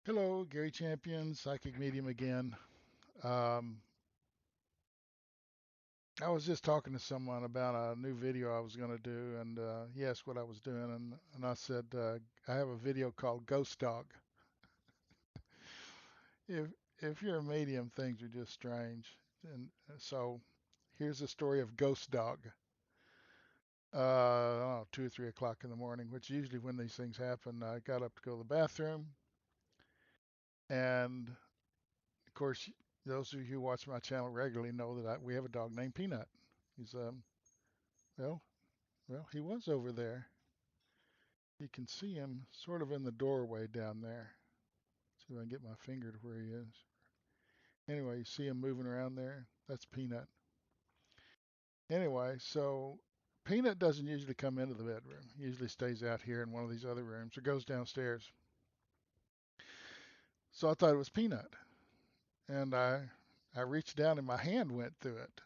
Hello, Gary Champion, Psychic Medium again. Um, I was just talking to someone about a new video I was going to do, and he asked what I was doing, and I said I have a video called Ghost Dog. If if you're a medium, things are just strange, and so here's the story of Ghost Dog. I don't know, 2 or 3 o'clock in the morning, which is usually when these things happen. I got up to go to the bathroom, and of course, those of you who watch my channel regularly know that we have a dog named Peanut. He's well, he was over there. You can see him sort of in the doorway down there. See if I can get my finger to where he is. Anyway, you see him moving around there? That's Peanut. Anyway, so Peanut doesn't usually come into the bedroom. He usually stays out here in one of these other rooms or goes downstairs. So I thought it was Peanut. And I reached down and my hand went through it.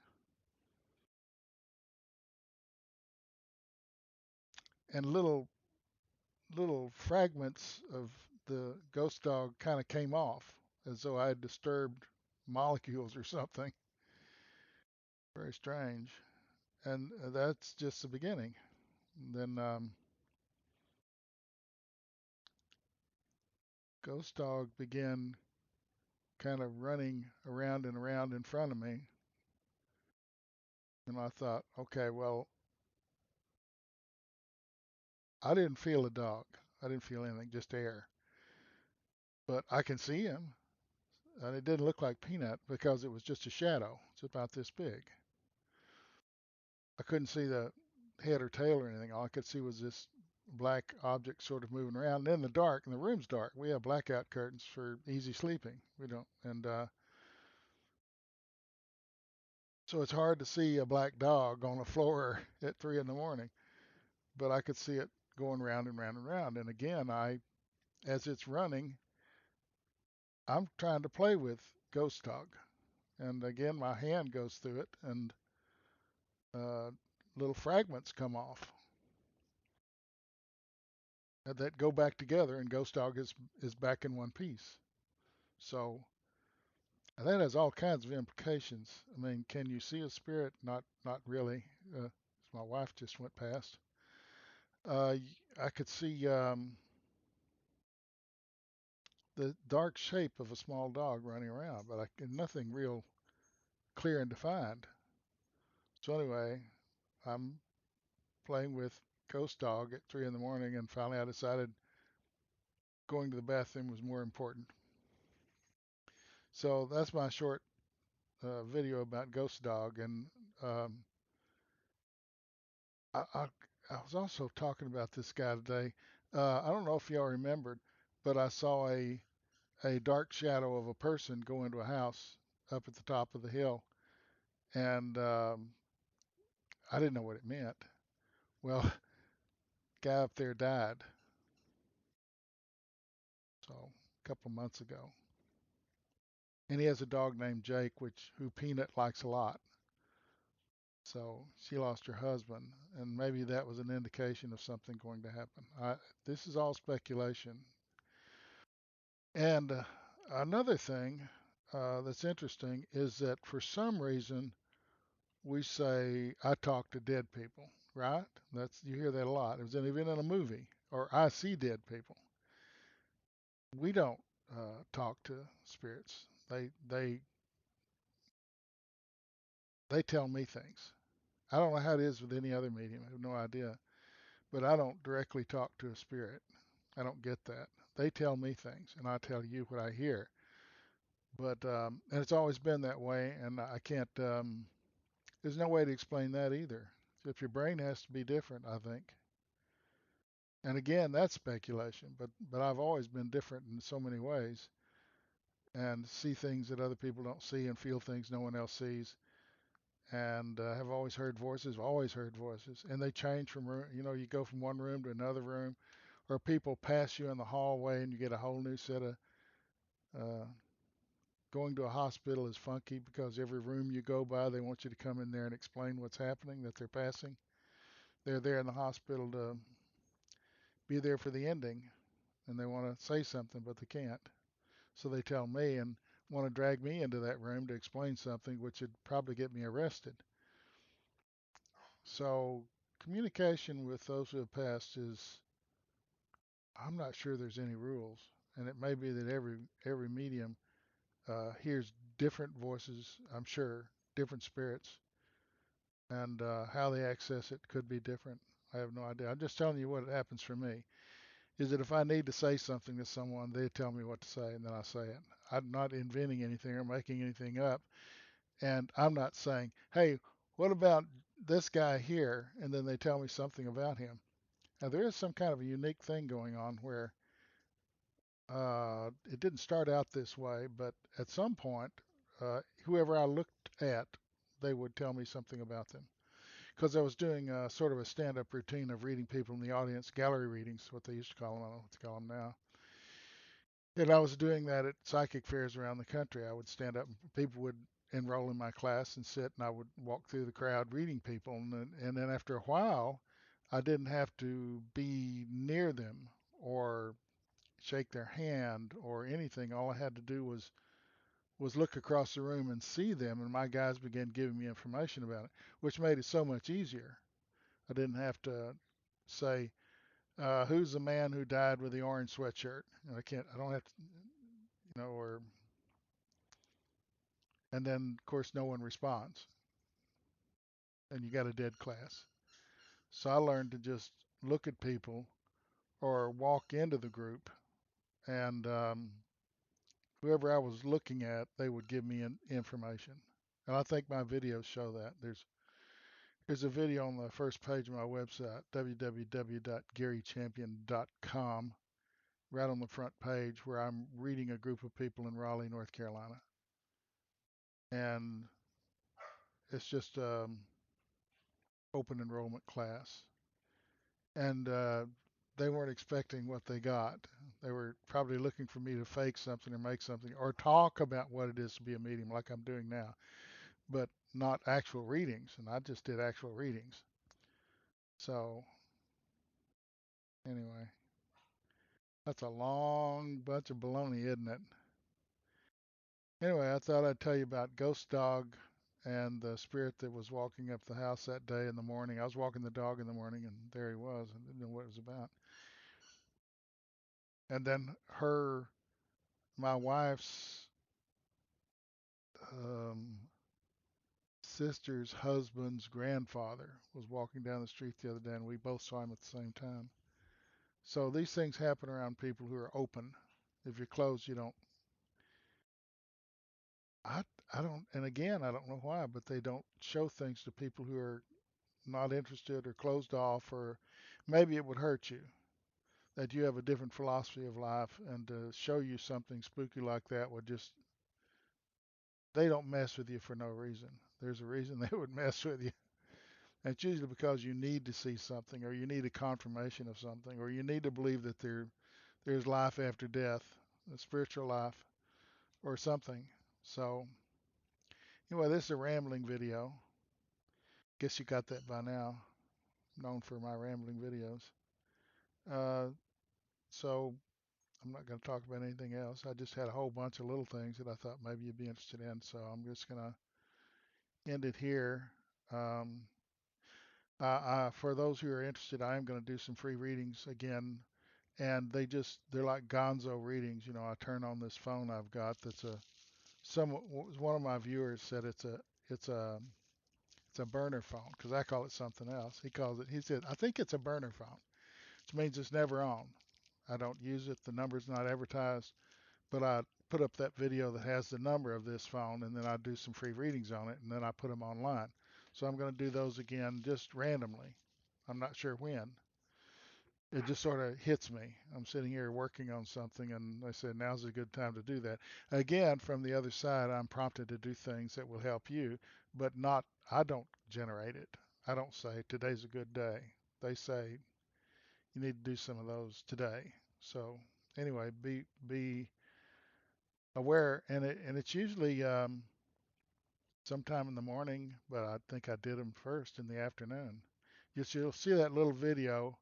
And little fragments of the ghost dog kind of came off as though I had disturbed molecules or something. Very strange. And that's just the beginning. Then Ghost Dog began kind of running around and around in front of me. And I thought, okay, well, I didn't feel a dog. I didn't feel anything, just air. But I can see him. And it didn't look like Peanut because it was just a shadow. It's about this big. I couldn't see the head or tail or anything. All I could see was this black object sort of moving around. And in the dark, and the room's dark, we have blackout curtains for easy sleeping. We don't, and so it's hard to see a black dog on the floor at 3 in the morning. But I could see it going round and round and round. And again, as it's running, I'm trying to play with Ghost Dog, and again my hand goes through it, and uh, little fragments come off that go back together, and Ghost Dog is back in one piece. So that has all kinds of implications. I mean, can you see a spirit? Not really. My wife just went past. I could see the dark shape of a small dog running around, but nothing real clear and defined. So anyway, I'm playing with Ghost Dog at 3 in the morning, and finally I decided going to the bathroom was more important. So that's my short video about Ghost Dog, and um, I, I, I was also talking about this guy today. I don't know if y'all remembered, but I saw a dark shadow of a person go into a house up at the top of the hill, and I didn't know what it meant. Well, guy up there died, so a couple months ago. And he has a dog named Jake, which who Peanut likes a lot. So she lost her husband, and maybe that was an indication of something going to happen. This is all speculation. And another thing that's interesting is that for some reason we say I talk to dead people, right? That's you hear that a lot. It was even in a movie, or I see dead people. We don't talk to spirits. They tell me things. I don't know how it is with any other medium. I have no idea. But I don't directly talk to a spirit. I don't get that. They tell me things, and I tell you what I hear. But and it's always been that way, and I can't. There's no way to explain that either. If your brain has to be different, I think. And again, that's speculation. But I've always been different in so many ways, and see things that other people don't see, and feel things no one else sees. And have always heard voices, and they change from room. You know, you go from one room to another room, or people pass you in the hallway, and you get a whole new set of. Uh, Going to a hospital is funky because every room you go by, they want you to come in there and explain what's happening that they're passing. They're there in the hospital to be there for the ending, and they want to say something, but they can't. So they tell me and want to drag me into that room to explain something which would probably get me arrested. So communication with those who have passed is, I'm not sure there's any rules. And it may be that every medium hears different voices, I'm sure, different spirits, and how they access it could be different. I have no idea. I'm just telling you what happens for me. Is that if I need to say something to someone, they tell me what to say, and then I say it. I'm not inventing anything or making anything up, and I'm not saying, "Hey, what about this guy here?" And then they tell me something about him. Now there is some kind of a unique thing going on where it didn't start out this way, but at some point, whoever I looked at, they would tell me something about them. Because I was doing sort of a stand-up routine of reading people in the audience, gallery readings, what they used to call them. I don't know what to call them now. And I was doing that at psychic fairs around the country. I would stand up, and people would enroll in my class and sit, and I would walk through the crowd reading people. And then after a while, I didn't have to be near them or shake their hand or anything. All I had to do was look across the room and see them, and my guys began giving me information about it, which made it so much easier. I didn't have to say, "Who's the man who died with the orange sweatshirt?" And I don't have to, or and then of course no one responds, and you got a dead class. So I learned to just look at people or walk into the group, and whoever I was looking at, they would give me information. And I think my videos show that. There's a video on the first page of my website, www.garychampion.com, right on the front page where I'm reading a group of people in Raleigh, North Carolina. And it's just open enrollment class. And they weren't expecting what they got. They were probably looking for me to fake something or make something or talk about what it is to be a medium like I'm doing now, but not actual readings. And I just did actual readings. So anyway, that's a long bunch of baloney, isn't it? Anyway, I thought I'd tell you about Ghost Dog and the spirit that was walking up the house that day in the morning. I was walking the dog in the morning, and there he was. I didn't know what it was about. And then my wife's um, sister's husband's grandfather was walking down the street the other day, and we both saw him at the same time. So these things happen around people who are open. If you're closed, you don't. I I don't. And again, I don't know why, but they don't show things to people who are not interested or closed off, or maybe it would hurt you that you have a different philosophy of life, and to show you something spooky like that would just, they don't mess with you for no reason. There's a reason they would mess with you. And it's usually because you need to see something, or you need a confirmation of something, or you need to believe that there's life after death, a spiritual life, or something. So anyway, this is a rambling video. Guess you got that by now. I'm known for my rambling videos. Uh, so I'm not going to talk about anything else. I just had a whole bunch of little things that I thought maybe you'd be interested in. So I'm just going to end it here. Um, for those who are interested, I am going to do some free readings again, and they're like gonzo readings. I turn on this phone I've got that's one of my viewers said it's a it's a burner phone because I call it something else. He said, I think it's a burner phone, which means it's never on. I don't use it. The number's not advertised, but I put up that video that has the number of this phone, and then I do some free readings on it, and then I put them online. So I'm going to do those again just randomly. I'm not sure when. It just sort of hits me. I'm sitting here working on something, and I said, now's a good time to do that. Again, from the other side, I'm prompted to do things that will help you, but not, I don't generate it. I don't say, today's a good day. They say, you need to do some of those today. So anyway, be aware, and it's usually sometime in the morning, but I think I did them first in the afternoon. You'll see that little video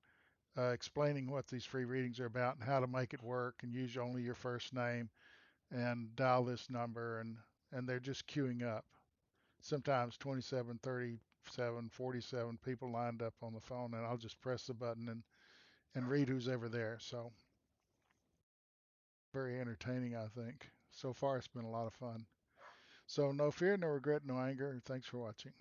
explaining what these free readings are about and how to make it work, and use only your first name and dial this number, and they're just queuing up. Sometimes 27, 37, 47 people lined up on the phone, and I'll just press the button and read who's ever there. So very entertaining, I think. So far, it's been a lot of fun. So no fear, no regret, no anger. Thanks for watching.